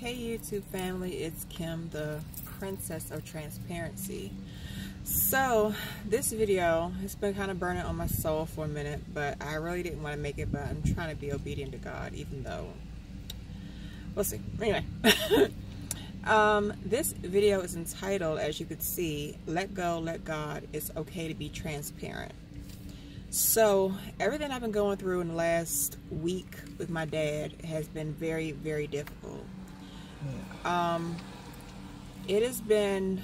Hey YouTube family, it's Kim, the Princess of Transparency. So this video has been kind of burning on my soul for a minute, but I really didn't want to make it, but I'm trying to be obedient to God, even though we'll see. Anyway, this video is entitled, as you could see, Let Go, Let God, It's Okay to Be Transparent. So everything I've been going through in the last week with my dad has been very, very difficult. It has been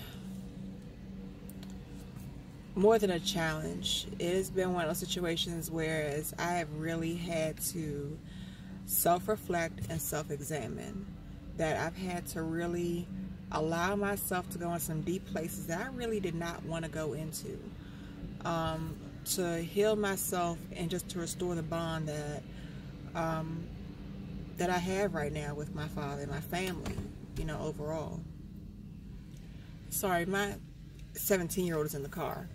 more than a challenge. It has been one of those situations where I have really had to self-reflect and self-examine. That I've had to really allow myself to go in some deep places that I really did not want to go into. To heal myself and just to restore the bond that that I have right now with my father and my family, you know, overall. Sorry, my 17-year-old is in the car.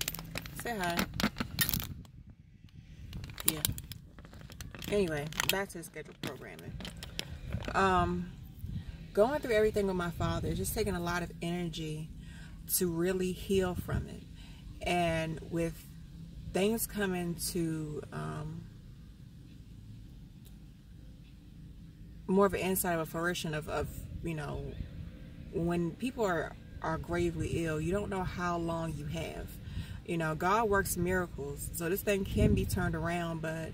Say hi. Yeah. Anyway, back to the scheduled programming. Going through everything with my father is just taking a lot of energy to really heal from it. And with things coming to more of an insight of a fruition of you know, when people are gravely ill, you don't know how long you have. You know, God works miracles, so this thing can be turned around, but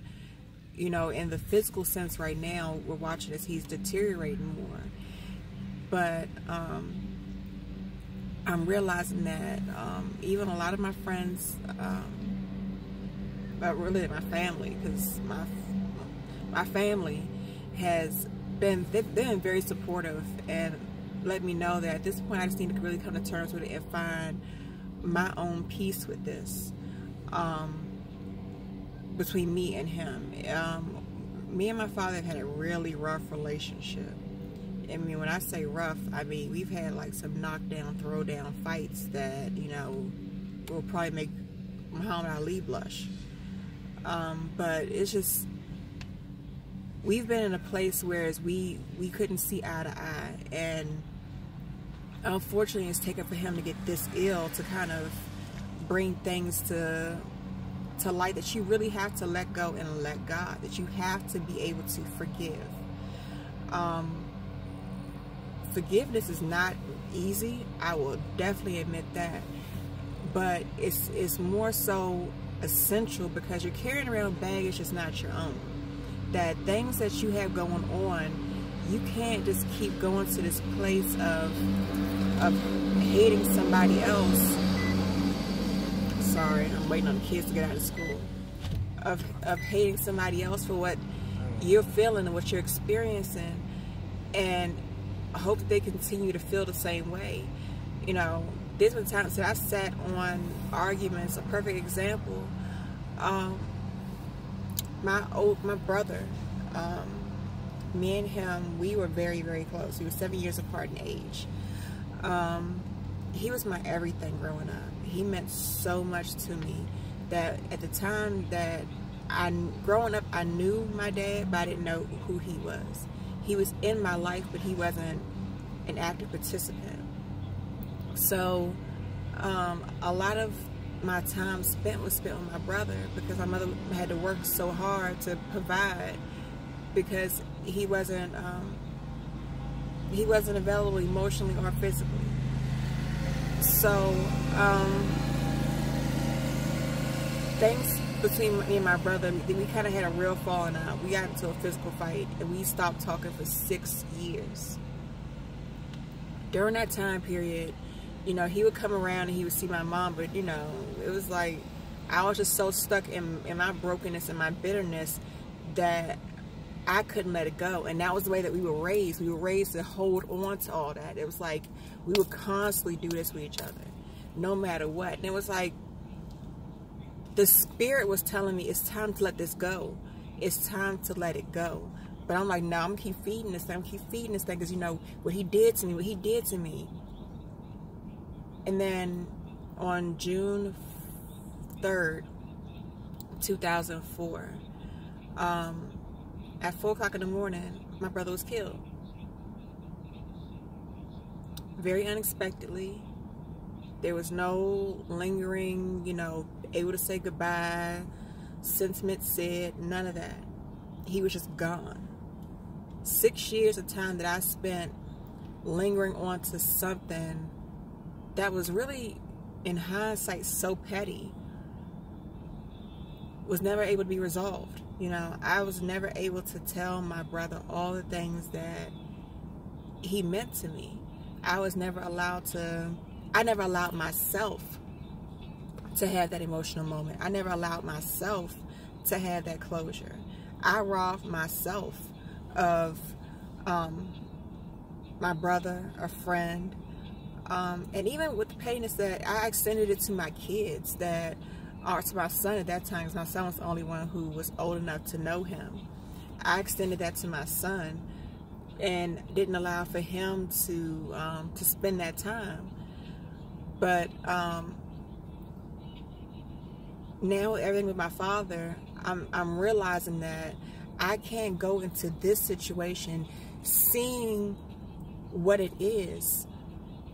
you know, in the physical sense right now, we're watching as he's deteriorating more. But I'm realizing that even a lot of my friends, but really my family, because my family has been, they've been very supportive and let me know that at this point I just need to really come to terms with it and find my own peace with this, between me and him. Me and my father have had a really rough relationship. I mean, when I say rough, I mean we've had like some knockdown, throwdown fights that, you know, will probably make Muhammad Ali blush. But it's just, we've been in a place where we couldn't see eye to eye, and unfortunately it's taken for him to get this ill to kind of bring things to light, that you really have to let go and let God, that you have to be able to forgive. Forgiveness is not easy, I will definitely admit that, but it's more so essential because you're carrying around baggage that's not your own. That things that you have going on, you can't just keep going to this place of hating somebody else. Sorry, I'm waiting on the kids to get out of school. Of hating somebody else for what you're feeling and what you're experiencing, and I hope that they continue to feel the same way. You know, there's been times that I sat on arguments. A perfect example, my brother, me and him, we were very, very close. We were 7 years apart in age. He was my everything growing up. He meant so much to me that at the time that growing up, I knew my dad, but I didn't know who he was. He was in my life, but he wasn't an active participant. So a lot of my time spent was spent with my brother, because my mother had to work so hard to provide, because he wasn't available emotionally or physically. So things between me and my brother, we kind of had a real falling out. We got into a physical fight and we stopped talking for 6 years. During that time period, you know, he would come around and he would see my mom, but you know, it was like I was just so stuck in my brokenness and my bitterness that I couldn't let it go. And that was the way that we were raised. We were raised to hold on to all that. It was like we would constantly do this with each other, no matter what. And it was like the spirit was telling me, it's time to let this go. It's time to let it go. But I'm like, no, I'm gonna keep feeding this thing. I'm gonna keep feeding this thing, because you know what he did to me, what he did to me. And then on June 3rd, 2004, at 4 o'clock in the morning, my brother was killed. very unexpectedly. There was no lingering, you know, able to say goodbye, sentiment said, none of that. He was just gone. 6 years of time that I spent lingering on to something that was really, in hindsight, so petty, was never able to be resolved. You know, I was never able to tell my brother all the things that he meant to me. I was never allowed to, I never allowed myself to have that emotional moment. I never allowed myself to have that closure. I robbed myself of my brother, a friend, and even with the pettiness that I extended it to my kids, that, or to my son at that time, because my son was the only one who was old enough to know him. I extended that to my son and didn't allow for him to spend that time. But now everything with my father, I'm realizing that I can't go into this situation seeing what it is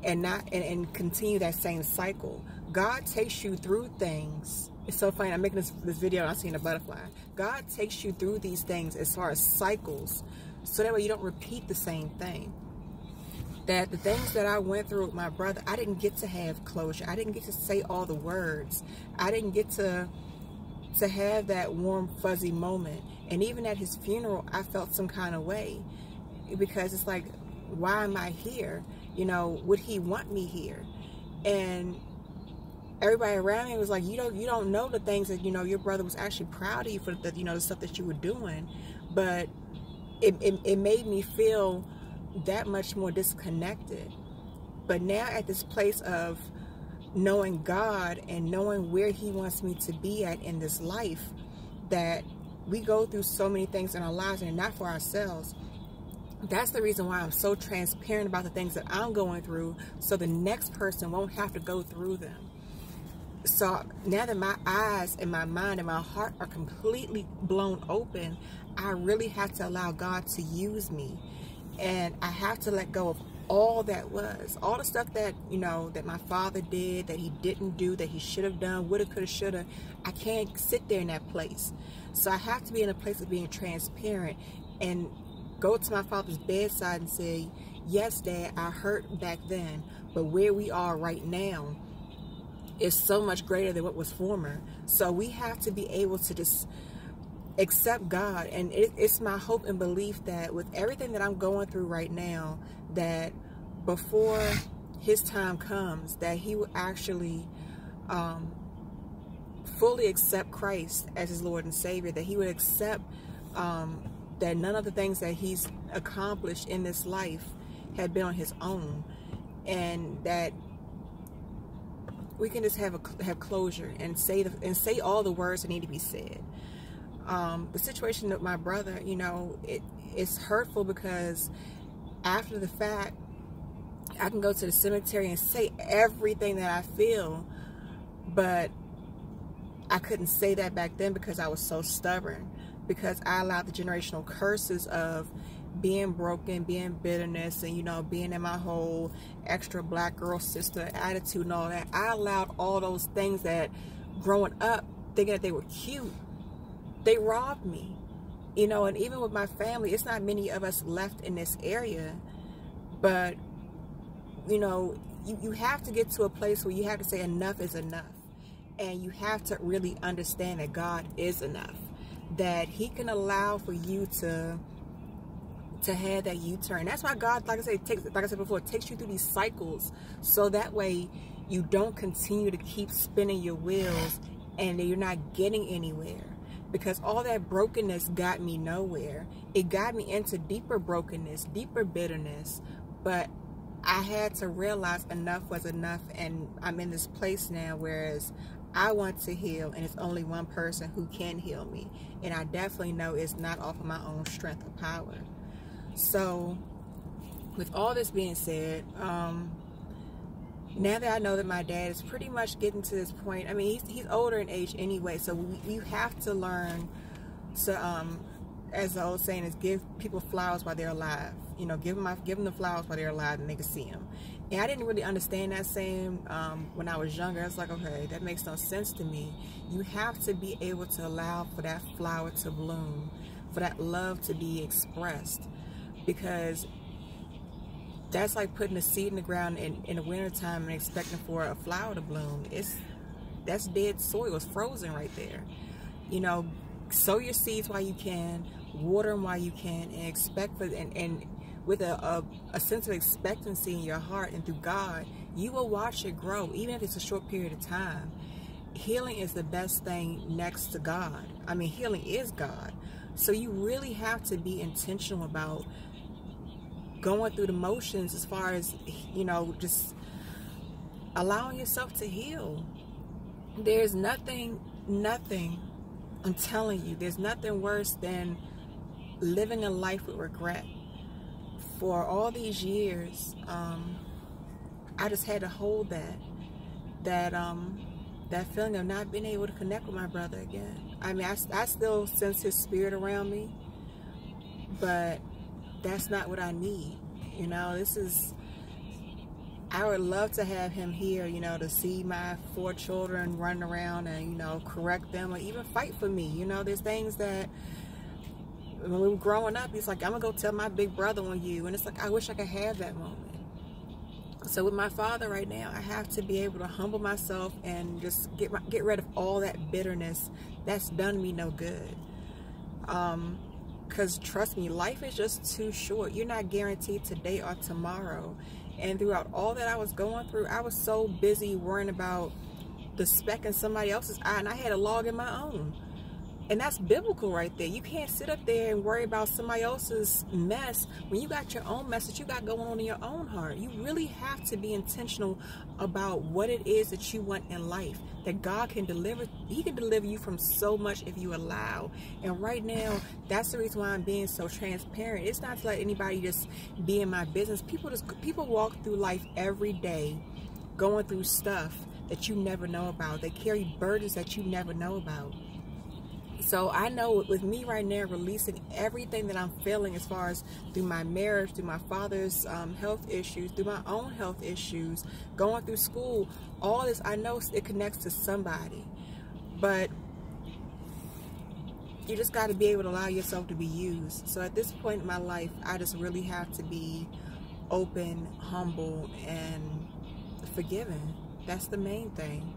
and not and continue that same cycle. God takes you through things. It's so funny. I'm making this video and I'm seeing a butterfly. God takes you through these things as far as cycles, so that way you don't repeat the same thing. That the things that I went through with my brother, I didn't get to have closure. I didn't get to say all the words. I didn't get to have that warm, fuzzy moment. And even at his funeral, I felt some kind of way, because it's like, why am I here? You know, would he want me here? And everybody around me was like, you don't know the things that, you know, your brother was actually proud of you for the, you know, the stuff that you were doing. But it made me feel that much more disconnected. But now at this place of knowing God and knowing where he wants me to be at in this life, that we go through so many things in our lives and not for ourselves. That's the reason why I'm so transparent about the things that I'm going through, so the next person won't have to go through them. So now that my eyes and my mind and my heart are completely blown open, I really have to allow God to use me. And I have to let go of all that was, all the stuff that, you know, that my father did, that he didn't do, that he should have done, woulda, coulda, shoulda. I can't sit there in that place. So I have to be in a place of being transparent and go to my father's bedside and say, yes, Dad, I hurt back then, but where we are right now is so much greater than what was former. So we have to be able to just accept God. And it's my hope and belief that with everything that I'm going through right now, that before his time comes, that he will actually fully accept Christ as his Lord and Savior, that he would accept that none of the things that he's accomplished in this life had been on his own, and that we can just have closure and say all the words that need to be said. The situation with my brother, you know, it's hurtful, because after the fact, I can go to the cemetery and say everything that I feel, but I couldn't say that back then because I was so stubborn, because I allowed the generational curses of being broken, being bitterness, and, you know, being in my whole extra black girl sister attitude and all that. I allowed all those things that growing up, thinking that they were cute, they robbed me, you know. And even with my family, it's not many of us left in this area, but, you know, you have to get to a place where you have to say enough is enough. And you have to really understand that God is enough, that he can allow for you to have that U-turn. That's why God, like I said before, takes you through these cycles, so that way you don't continue to keep spinning your wheels and you're not getting anywhere. Because all that brokenness got me nowhere. It got me into deeper brokenness, deeper bitterness. But I had to realize enough was enough, and I'm in this place now, whereas I want to heal, and it's only one person who can heal me. And I definitely know it's not off of my own strength or power. So, with all this being said, now that I know that my dad is pretty much getting to this point, I mean, he's older in age anyway, so you have to learn to as the old saying is, give people flowers while they're alive. You know, give them the flowers while they're alive and they can see them. And I didn't really understand that saying when I was younger. I was like, okay, that makes no sense to me. You have to be able to allow for that flower to bloom, for that love to be expressed, because that's like putting a seed in the ground in the wintertime and expecting for a flower to bloom. That's dead soil. It's frozen right there. You know, sow your seeds while you can, water them while you can, and expect for and with a sense of expectancy in your heart and through God, you will watch it grow, even if it's a short period of time. Healing is the best thing next to God. I mean, healing is God. So you really have to be intentional about going through the motions as far as, you know, just allowing yourself to heal. There's nothing, I'm telling you, there's nothing worse than living a life with regret. For all these years, I just had to hold that feeling of not being able to connect with my brother again. I mean, I still sense his spirit around me, but that's not what I need. You know, I would love to have him here, you know, to see my 4 children run around and, you know, correct them or even fight for me. You know, there's things that when we were growing up, he's like, I'm gonna go tell my big brother on you. And it's like, I wish I could have that moment. So with my father right now, I have to be able to humble myself and just get rid of all that bitterness that's done me no good. Because trust me, life is just too short. You're not guaranteed today or tomorrow. And throughout all that I was going through, I was so busy worrying about the speck in somebody else's eye, and I had a log in my own. And that's biblical right there. You can't sit up there and worry about somebody else's mess when you got your own mess that you got going on in your own heart. You really have to be intentional about what it is that you want in life, that God can deliver. He can deliver you from so much if you allow. And right now, that's the reason why I'm being so transparent. It's not to let anybody just be in my business. People walk through life every day going through stuff that you never know about. They carry burdens that you never know about. So I know with me right now, releasing everything that I'm feeling as far as through my marriage, through my father's health issues, through my own health issues, going through school, all this, I know it connects to somebody. But you just got to be able to allow yourself to be used. So at this point in my life, I just really have to be open, humble, and forgiving. That's the main thing.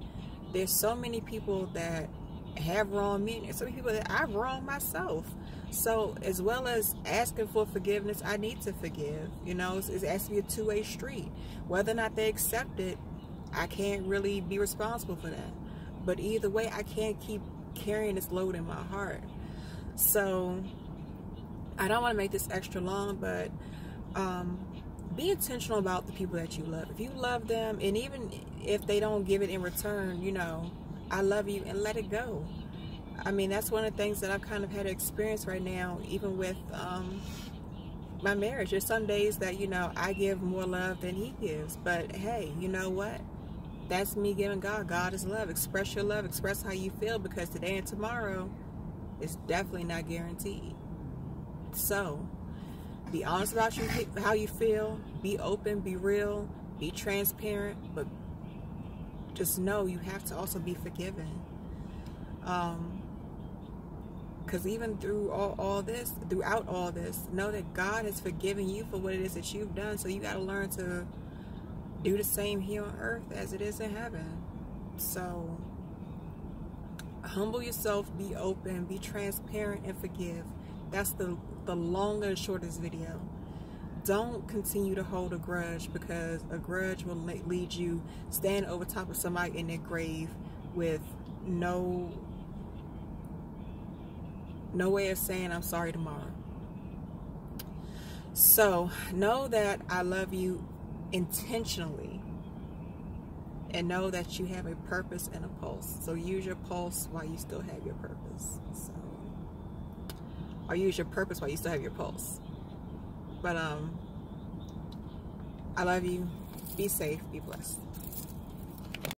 There's so many people that have wronged me, and so many people that I've wronged myself. So as well as asking for forgiveness, I need to forgive. You know, it has to be a two-way street. Whether or not they accept it, I can't really be responsible for that. But either way, I can't keep carrying this load in my heart. So I don't want to make this extra long, but be intentional about the people that you love. If you love them, and even if they don't give it in return, you know, I love you, and let it go. I mean, that's one of the things that I've kind of had to experience right now, even with my marriage. There's some days that, you know, I give more love than he gives. But hey, you know what? That's me giving God. God is love. Express your love. Express how you feel, because today and tomorrow is definitely not guaranteed. So be honest about how you feel. Be open. Be real. Be transparent. But just know you have to also be forgiven. Because even through throughout all this, know that God has forgiven you for what it is that you've done. So you got to learn to do the same here on earth as it is in heaven. So humble yourself, be open, be transparent, and forgive. That's the long and short of this video. Don't continue to hold a grudge, because a grudge will lead you stand over top of somebody in their grave with no way of saying I'm sorry tomorrow. So know that I love you intentionally, and know that you have a purpose and a pulse. So use your pulse while you still have your purpose. Or use your purpose while you still have your pulse. But I love you. Be safe. Be blessed.